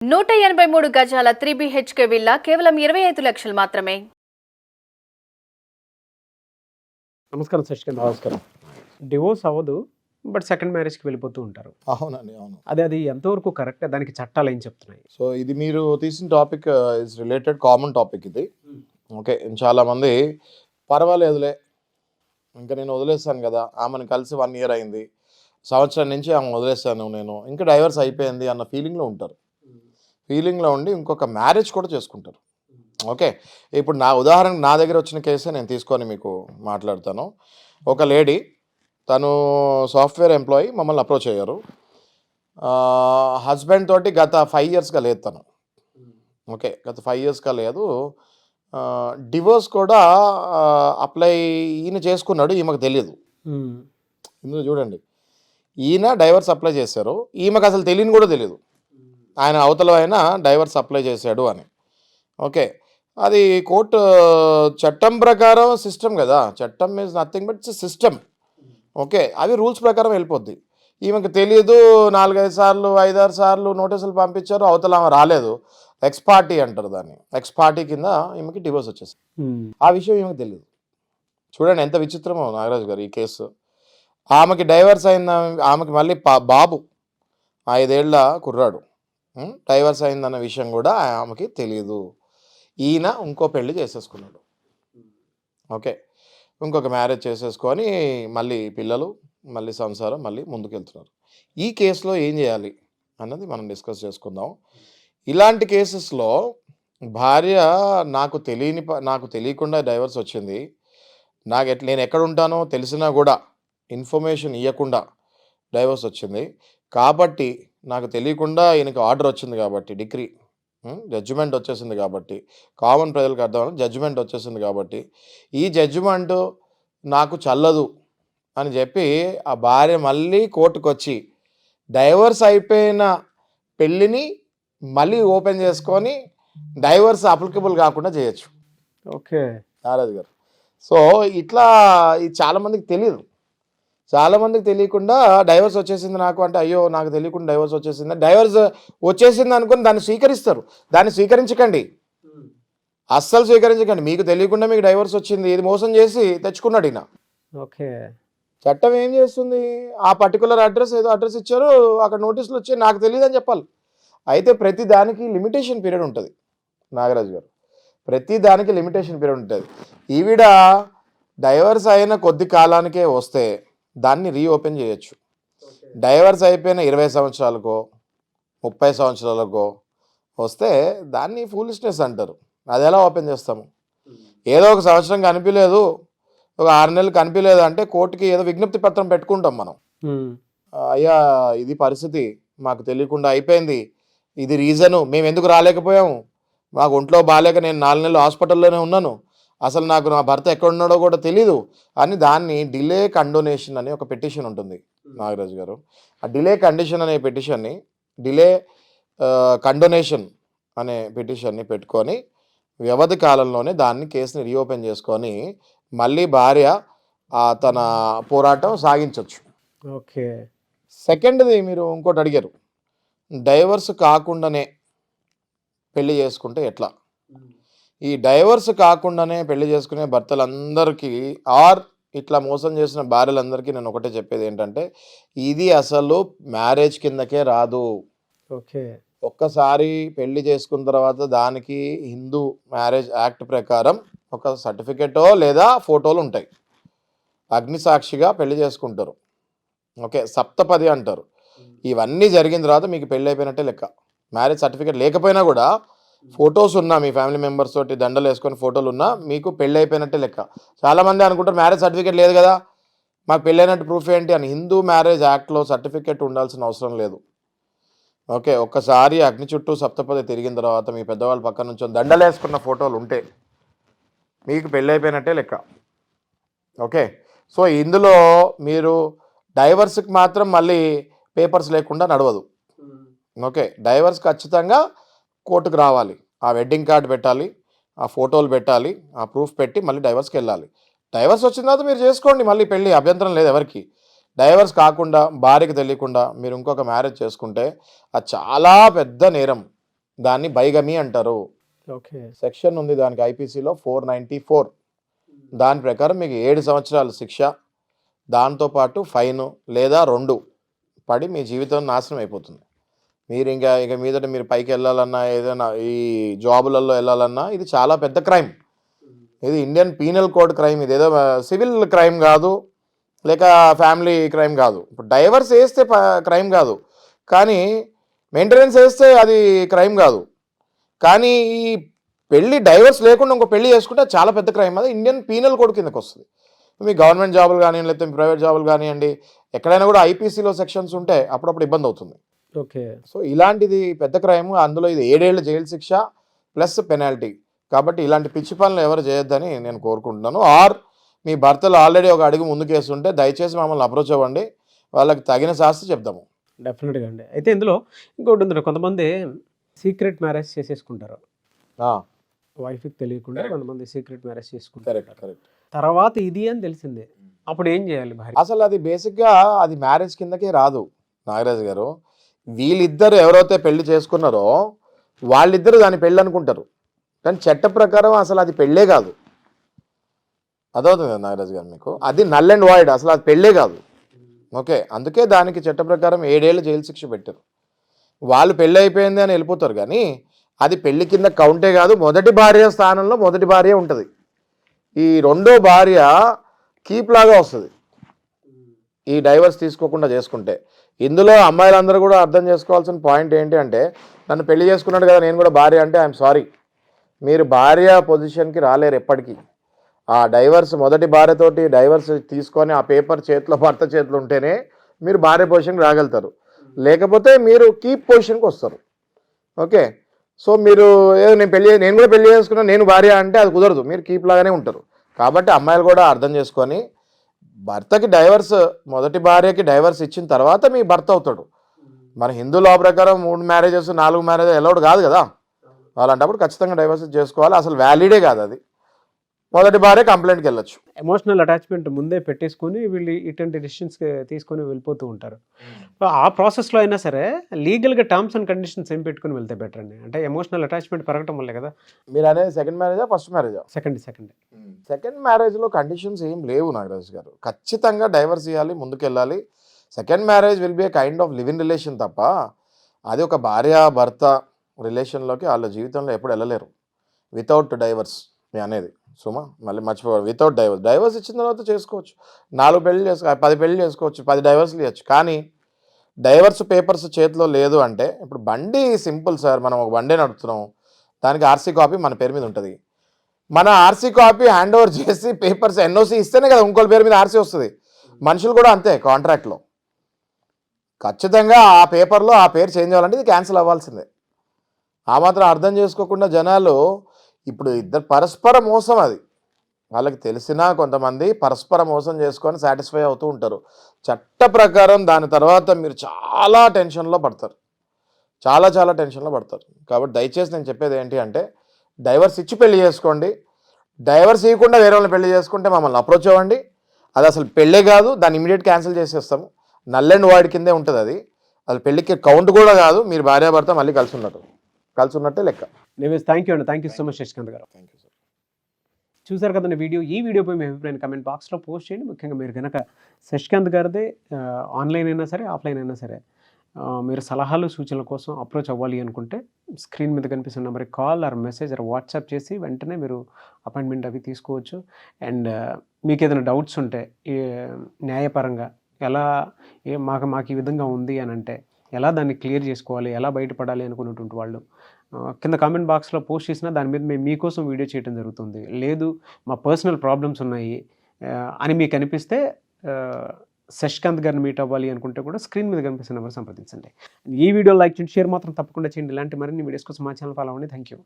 183 గజాల 3 BHK villa కేవలం 25 లక్షలు మాత్రమే. నమస్కారం శశికాంత్. నమస్కారం. డివోర్స్ అవ్వదు, బట్ సెకండ్ మ్యారేజ్కి వెళ్ళిపోతూ ఉంటారు. అవునండి, అవును. అది ఎంతవరకు కరెక్ట్? దానికి చట్టాలు ఏం చెప్తున్నాయి? సో ఇది మీరు తీసిన topic is related common topic ఇది. ఓకే, చాలామంది పర్వాలేదులే, ఇంకా నేను వదిలేస్తాను కదా, ఆమెను కలిసి 1 year అయింది, సంవత్సరం నుంచి ఆమె వదిలేస్తాను నేను, ఇంకా డైవర్స్ అయిపోయింది అన్న ఫీలింగ్లో ఉంటారు. ఫీలింగ్లో ఉండి ఇంకొక మ్యారేజ్ కూడా చేసుకుంటారు. ఓకే, ఇప్పుడు నా దగ్గర వచ్చిన కేసే నేను తీసుకొని మీకు మాట్లాడతాను. ఒక లేడీ, తను సాఫ్ట్వేర్ ఎంప్లాయీ, మమ్మల్ని అప్రోచ్ అయ్యారు. హస్బెండ్ తోటి గత 5 yearsగా లేదు తను. ఓకే, గత 5 yearsగా లేదు. డివోర్స్ కూడా అప్లై ఈయన చేసుకున్నాడు, ఈమెకు తెలియదు. ఇందులో చూడండి, ఈయన డైవర్స్ అప్లై చేశారు, ఈమెకు అసలు తెలియని కూడా తెలియదు ఆయన అవతల ఆయన డైవర్స్ అప్లై చేశాడు అని. ఓకే, అది కోర్టు చట్టం ప్రకారం సిస్టమ్ కదా, చట్టం is nothing but it's system. Okay, అవి రూల్స్ ప్రకారం వెళ్ళిపోద్ది. ఈమెకు తెలియదు, 4-5 సార్లు 5-6 సార్లు నోటీసులు పంపించారు, అవతల ఆమె రాలేదు. ఎక్స్ పార్టీ అంటారు దాన్ని, ఎక్స్ పార్టీ కింద ఈమెకి డివోర్స్ వచ్చేసింది. ఆ విషయం ఈమెకు తెలియదు. చూడండి ఎంత విచిత్రమో నాగరాజు గారు ఈ కేసు. ఆమెకి డైవర్స్ అయింది, ఆమెకి మళ్ళీ బాబు 5 ఏళ్ల కుర్రాడు. డైవర్స్ అయిందన్న విషయం కూడా ఆమెకి తెలియదు. ఈయన ఇంకో పెళ్లి చేసేసుకున్నాడు. ఓకే, ఇంకొక మ్యారేజ్ చేసేసుకొని మళ్ళీ పిల్లలు, మళ్ళీ సంసారం, మళ్ళీ ముందుకెళ్తున్నారు. ఈ కేసులో ఏం చేయాలి అన్నది మనం డిస్కస్ చేసుకుందాం. ఇలాంటి కేసెస్లో భార్య నాకు తెలియకుండా డైవర్స్ వచ్చింది, నేను ఎక్కడ ఉంటానో తెలిసినా కూడా ఇన్ఫర్మేషన్ ఇవ్వకుండా డైవర్స్ వచ్చింది, కాబట్టి నాకు తెలియకుండా ఈయనకి ఆర్డర్ వచ్చింది కాబట్టి, డిగ్రీ జడ్జిమెంట్ వచ్చేసింది కాబట్టి, కామన్ ప్రజలకు అర్థం జడ్జిమెంట్ వచ్చేసింది కాబట్టి, ఈ జడ్జిమెంట్ నాకు చల్లదు అని చెప్పి ఆ భార్య మళ్ళీ కోర్టుకు వచ్చి డైవర్స్ అయిపోయిన పెళ్ళిని మళ్ళీ ఓపెన్ చేసుకొని డైవర్స్ అప్లికబుల్ కాకుండా చేయొచ్చు. ఓకే నారాజు గారు, సో ఇట్లా ఇది చాలామందికి తెలియదు. చాలామందికి తెలియకుండా డైవర్స్ వచ్చేసింది నాకు అంటే, అయ్యో నాకు తెలియకుండా డైవర్స్ వచ్చేసింది, డైవర్స్ వచ్చేసింది అనుకుని దాన్ని స్వీకరిస్తారు. దాన్ని స్వీకరించకండి, అస్సలు స్వీకరించకండి. మీకు తెలియకుండా మీకు డైవర్స్ వచ్చింది, ఇది మోసం చేసి తెచ్చుకున్నాడు ఈయన. ఓకే, చట్టం ఏం చేస్తుంది, ఆ పర్టికులర్ అడ్రస్ ఏదో అడ్రస్ ఇచ్చారు, అక్కడ నోటీసులు వచ్చి నాకు తెలియదు అని చెప్పాలి. అయితే ప్రతి దానికి లిమిటేషన్ పీరియడ్ ఉంటుంది నాగరాజు గారు, ప్రతి దానికి లిమిటేషన్ పీరియడ్ ఉంటుంది. ఈవిడ డైవర్స్ అయిన కొద్ది కాలానికే వస్తే దాన్ని రీఓపెన్ చేయొచ్చు. డైవర్స్ అయిపోయిన 20 సంవత్సరాలకో 30 సంవత్సరాలకో వస్తే దాన్ని ఫూలిష్నెస్ అంటారు. అది ఎలా ఓపెన్ చేస్తాము? ఏదో ఒక సంవత్సరం కనిపించలేదు, ఒక 6 నెలలు కనిపించలేదు అంటే కోర్టుకి ఏదో విజ్ఞప్తి పత్రం పెట్టుకుంటాం మనం. అయ్యా ఇది పరిస్థితి, మాకు తెలియకుండా అయిపోయింది, ఇది రీజను, మేము ఎందుకు రాలేకపోయాము, మాకు ఒంట్లో బాగాలేక నేను 4 నెలలు హాస్పిటల్లోనే ఉన్నాను, అసలు నాకు నా భర్త ఎక్కడున్నాడో కూడా తెలీదు అని దాన్ని డిలే కండోనేషన్ అనే ఒక పిటిషన్ ఉంటుంది నాగరాజు గారు. ఆ డిలే కండిషన్ అనే పిటిషన్ని, డిలే కండోనేషన్ అనే పిటిషన్ని పెట్టుకొని వ్యవధి కాలంలోనే దాన్ని కేసుని రీఓపెన్ చేసుకొని మళ్ళీ భార్య తన పోరాటం సాగించవచ్చు. ఓకే, సెకండ్ది మీరు ఇంకోటి అడిగారు, డైవర్స్ కాకుండానే పెళ్లి చేసుకుంటే ఎట్లా? ఈ డైవర్స్ కాకుండానే పెళ్లి చేసుకునే భర్తలందరికీ ఆర్ ఇట్లా మోసం చేసిన భార్యలందరికీ నేను ఒకటే చెప్పేది ఏంటంటే, ఇది అసలు మ్యారేజ్ కిందకే రాదు. ఓకే, ఒక్కసారి పెళ్లి చేసుకున్న తర్వాత దానికి హిందూ మ్యారేజ్ యాక్ట్ ప్రకారం ఒక సర్టిఫికెటో లేదా ఫోటోలు ఉంటాయి, అగ్ని సాక్షిగా పెళ్లి చేసుకుంటారు. ఓకే, సప్తపది అంటారు. ఇవన్నీ జరిగిన తర్వాత మీకు పెళ్ళి అయిపోయినట్టే లెక్క. మ్యారేజ్ సర్టిఫికేట్ లేకపోయినా కూడా ఫొటోస్ ఉన్నా, మీ ఫ్యామిలీ మెంబర్స్ తోటి దండలు వేసుకొని ఫోటోలు ఉన్నా మీకు పెళ్ళి అయిపోయినట్టే లెక్క. చాలామంది అనుకుంటారు మ్యారేజ్ సర్టిఫికేట్ లేదు కదా, మాకు పెళ్ళైనట్టు ప్రూఫ్ ఏంటి అని. హిందూ మ్యారేజ్ యాక్ట్లో సర్టిఫికేట్ ఉండాల్సిన అవసరం లేదు. ఓకే, ఒక్కసారి అగ్ని చుట్టూ సప్తపది తిరిగిన తర్వాత మీ పెద్దవాళ్ళ పక్కన నుంచి దండలు వేసుకున్న ఫోటోలు ఉంటే మీకు పెళ్ళి అయిపోయినట్టే లెక్క. ఓకే, సో ఇందులో మీరు డైవర్స్కి మాత్రం మళ్ళీ పేపర్స్ లేకుండా నడవదు. ఓకే, డైవర్స్ ఖచ్చితంగా కోర్టుకు రావాలి, ఆ వెడ్డింగ్ కార్డు పెట్టాలి, ఆ ఫోటోలు పెట్టాలి, ఆ ప్రూఫ్ పెట్టి మళ్ళీ డైవర్స్కి వెళ్ళాలి. డైవర్స్ వచ్చిన తర్వాత మీరు చేసుకోండి మళ్ళీ పెళ్ళి, అభ్యంతరం లేదు ఎవరికి. డైవర్స్ కాకుండా భార్యకి తెలియకుండా మీరు ఇంకొక మ్యారేజ్ చేసుకుంటే అది చాలా పెద్ద నేరం దాన్ని బైగమీ అంటారు. ఓకే. సెక్షన్ ఉంది దానికి ఐపీసీలో 494. దాని ప్రకారం మీకు 7 సంవత్సరాలు శిక్ష, దాంతోపాటు ఫైను లేదా 2 పడి మీ జీవితం నాశనం అయిపోతుంది. మీరు ఇక మీదట మీరు పైకి వెళ్ళాలన్నా, ఏదైనా ఈ జాబులలో వెళ్ళాలన్నా ఇది చాలా పెద్ద క్రైమ్. ఇది ఇండియన్ పీనల్ కోడ్ క్రైమ్. ఇది ఏదో సివిల్ క్రైమ్ కాదు, లేక ఫ్యామిలీ క్రైమ్ కాదు. ఇప్పుడు డైవర్స్ వేస్తే క్రైమ్ కాదు, కానీ మెయింటెనెన్స్ వేస్తే అది క్రైమ్ కాదు. కానీ ఈ పెళ్ళి డైవర్స్ లేకుండా ఇంకో పెళ్లి చేసుకుంటే చాలా పెద్ద క్రైమ్. అది ఇండియన్ పీనల్ కోడ్ కిందకి వస్తుంది. మీ గవర్నమెంట్ జాబులు కానివ్వండి, లేకపోతే ప్రైవేట్ జాబులు కానివ్వండి, ఎక్కడైనా కూడా ఐపీసీలో సెక్షన్స్ ఉంటే అప్పుడప్పుడు ఇబ్బంది అవుతుంది. ఓకే. సో ఇలాంటిది పెద్ద క్రైమ్. అందులో ఇది 7 ఏళ్ల జైలు శిక్ష ప్లస్ పెనాల్టీ. కాబట్టి ఇలాంటి పిచ్చి పనులు ఎవరు చేయొద్దని నేను కోరుకుంటున్నాను. ఆర్ మీ భర్తలు ఆల్రెడీ ఒక అడుగు ముందుకేస్తుంటే దయచేసి మమ్మల్ని అప్రోచ్ అవ్వండి, వాళ్ళకి తగిన శాస్తి చెప్దాము. డెఫినెట్గా అండి. అయితే ఇందులో ఇంకోటి ఉంది, కొంతమంది సీక్రెట్ మ్యారేజ్ చేసేసుకుంటారు, వైఫ్కి తెలియకుండా కొంతమంది సీక్రెట్ మ్యారేజ్ చేసుకుంటారు. కరెక్ట్. తర్వాత ఇది అని తెలిసిందే, అప్పుడు ఏం చేయాలి భార్య? అసలు అది బేసిక్గా అది మ్యారేజ్ కిందకే రాదు నాగరాజు గారు. వీళ్ళిద్దరు ఎవరైతే పెళ్లి చేసుకున్నారో వాళ్ళిద్దరు దాన్ని పెళ్ళి అనుకుంటారు, కానీ చట్ట ప్రకారం అసలు అది పెళ్ళే కాదు. అదవుతుంది కదా నాగరాజు గారు మీకు, అది నల్ అండ్ వాయిడ్, అసలు అది పెళ్ళే కాదు. ఓకే, అందుకే దానికి చట్ట ప్రకారం 7 ఏళ్ళు జైలు శిక్ష పెట్టారు. వాళ్ళు పెళ్ళి అయిపోయింది అని వెళ్ళిపోతారు, కానీ అది పెళ్లి కింద కౌంటే కాదు. మొదటి భార్య స్థానంలో మొదటి భార్య ఉంటుంది, ఈ రెండో భార్య కీప్ లాగా వస్తుంది ఈ డైవర్స్ తీసుకోకుండా చేసుకుంటే. ఇందులో అమ్మాయిలందరూ కూడా అర్థం చేసుకోవాల్సిన పాయింట్ ఏంటి అంటే, నన్ను పెళ్లి చేసుకున్నాడు కదా నేను కూడా భార్య అంటే ఐఎమ్ సారీ, మీరు భార్య పొజిషన్కి రాలేరు ఎప్పటికీ. ఆ డైవర్స్ మొదటి భార్యతోటి డైవర్స్ తీసుకొని ఆ పేపర్ చేతిలో భర్త చేతిలో ఉంటేనే మీరు భార్య పొజిషన్కి రాగలుగుతారు, లేకపోతే మీరు కీప్ పొజిషన్కి వస్తారు. ఓకే, సో మీరు నేను కూడా పెళ్లి చేసుకున్నాను నేను భార్య అంటే అది కుదరదు, మీరు కీప్ లాగానే ఉంటారు. కాబట్టి అమ్మాయిలు కూడా అర్థం చేసుకొని భర్తకి డైవర్స్, మొదటి భార్యకి డైవర్స్ ఇచ్చిన తర్వాత మీ భర్త అవుతాడు. మన హిందూ లా ప్రకారం 3 మ్యారేజెస్ 4 మ్యారేజెస్ అలౌడ్ కాదు కదా. అలాంటప్పుడు ఖచ్చితంగా డైవర్స్ చేసుకోవాలి, అసలు వ్యాలిడే కాదు అది. మొదటి భార్య కంప్లైంట్కి వెళ్ళొచ్చు. ఎమోషనల్ అటాచ్మెంట్ ముందే పెట్టేసుకొని వీళ్ళు ఇటువంటి డిసిషన్స్ తీసుకొని వెళ్ళిపోతూ ఉంటారు. ఆ ప్రాసెస్లో అయినా సరే లీగల్గా టర్మ్స్ అండ్ కండిషన్స్ ఏం పెట్టుకుని వెళ్తే బెటర్ అండి? అంటే ఎమోషనల్ అటాచ్మెంట్ పెరగటం వల్లే కదా. మీరు అనేది సెకండ్ మ్యారేజా ఫస్ట్ మ్యారేజా? సెకండ్ మ్యారేజ్లో కండిషన్స్ ఏం లేవు నాగరాజ్ గారు. ఖచ్చితంగా డైవర్స్ ఇవ్వాలి, ముందుకెళ్ళాలి. Second marriage will be A kind of live in relation తప్ప అది ఒక భార్య భర్త రిలేషన్లోకి వాళ్ళ జీవితంలో ఎప్పుడు వెళ్ళలేరు వితౌట్ డైవర్స్. మీ అనేది సుమా మళ్ళీ మర్చిపోవాలి, వితౌట్ డైవర్స్ ఇచ్చిన తర్వాత చేసుకోవచ్చు. 4 పెళ్లి 10 పెళ్లి చేసుకోవచ్చు, 10 డైవర్స్లు ఇవ్వచ్చు. కానీ డైవర్స్ పేపర్స్ చేతిలో లేదు అంటే, ఇప్పుడు బండి సింపుల్ సార్, మనం ఒక బండి నడుపుతున్నాం, దానికి ఆర్సీ కాపీ మన పేరు మీద ఉంటుంది. మన ఆర్సీ కాపీ హ్యాండ్ ఓవర్ చేసి పేపర్స్ ఎన్ఓసి ఇస్తేనే కదా ఇంకోళ్ళ పేరు మీద ఆర్సీ వస్తుంది. మనుషులు కూడా అంతే, కాంట్రాక్ట్లో ఖచ్చితంగా ఆ పేపర్లో ఆ పేరు చేంజ్ అవ్వాలంటే ఇది క్యాన్సిల్ అవ్వాల్సిందే. ఆ మాత్రం అర్థం చేసుకోకుండా జనాలు ఇప్పుడు ఇద్దరు పరస్పర మోసం, అది వాళ్ళకి తెలిసినా కొంతమంది పరస్పర మోసం చేసుకొని సాటిస్ఫై అవుతూ ఉంటారు. చట్ట ప్రకారం దాని తర్వాత మీరు చాలా టెన్షన్లో పడతారు, చాలా టెన్షన్లో పడతారు. కాబట్టి దయచేసి నేను చెప్పేది ఏంటి అంటే, డైవర్స్ ఇచ్చి పెళ్లి చేసుకోండి. డైవర్స్ ఇవ్వకుండా వేరే వాళ్ళని పెళ్లి చేసుకుంటే మమ్మల్ని అప్రోచ్ అవ్వండి. అది అసలు పెళ్ళే కాదు, దాన్ని ఇమీడియట్ క్యాన్సిల్ చేసేస్తాము. నల్ అండ్ వాయిడ్ కిందే ఉంటుంది అది. అది పెళ్లికి కౌంట్ కూడా కాదు, మీరు భార్యాభర్త మళ్ళీ కలిసి ఉన్నట్టే లెక్క. థ్యాంక్ యూ అండి, thank you so much Shashikanth garu. Thank you sir. చూసారు కదండి వీడియో. ఈ వీడియోపై మీ అభిప్రాయాన్ని కమెంట్ బాక్స్లో పోస్ట్ చేయండి. ముఖ్యంగా మీరు కనుక శశికాంత్ గారిదే ఆన్లైన్ అయినా సరే ఆఫ్లైన్ అయినా సరే మీరు సలహాలు సూచనల కోసం అప్రోచ్ అవ్వాలి అనుకుంటే స్క్రీన్ మీద కనిపిస్తున్న నెంబర్కి call or message or WhatsApp చేసి వెంటనే మీరు అపాయింట్మెంట్ అవి తీసుకోవచ్చు. అండ్ మీకు ఏదైనా డౌట్స్ ఉంటే న్యాయపరంగా ఎలా మాకు ఈ విధంగా ఉంది అని అంటే ఎలా దాన్ని క్లియర్ చేసుకోవాలి, ఎలా బయటపడాలి అనుకున్నటువంటి వాళ్ళు కింద కామెంట్ బాక్స్లో పోస్ట్ చేసినా దాని మీద మేము మీకోసం వీడియో చేయడం జరుగుతుంది. లేదు మా పర్సనల్ ప్రాబ్లమ్స్ ఉన్నాయి అని మీకు అనిపిస్తే శశికాంత్ గారిని మీట్ అవ్వాలి అనుకుంటే కూడా స్క్రీన్ మీద కనిపిస్తున్న నెంబర్ సంప్రదించండి. ఈ వీడియో లైక్ చేయండి, షేర్ మాత్రం తప్పకుండా చేయండి. ఇలాంటి మరిన్ని వీడియోస్ కోసం మా ఛానల్ ఫాలో అవ్వండి. Thank you.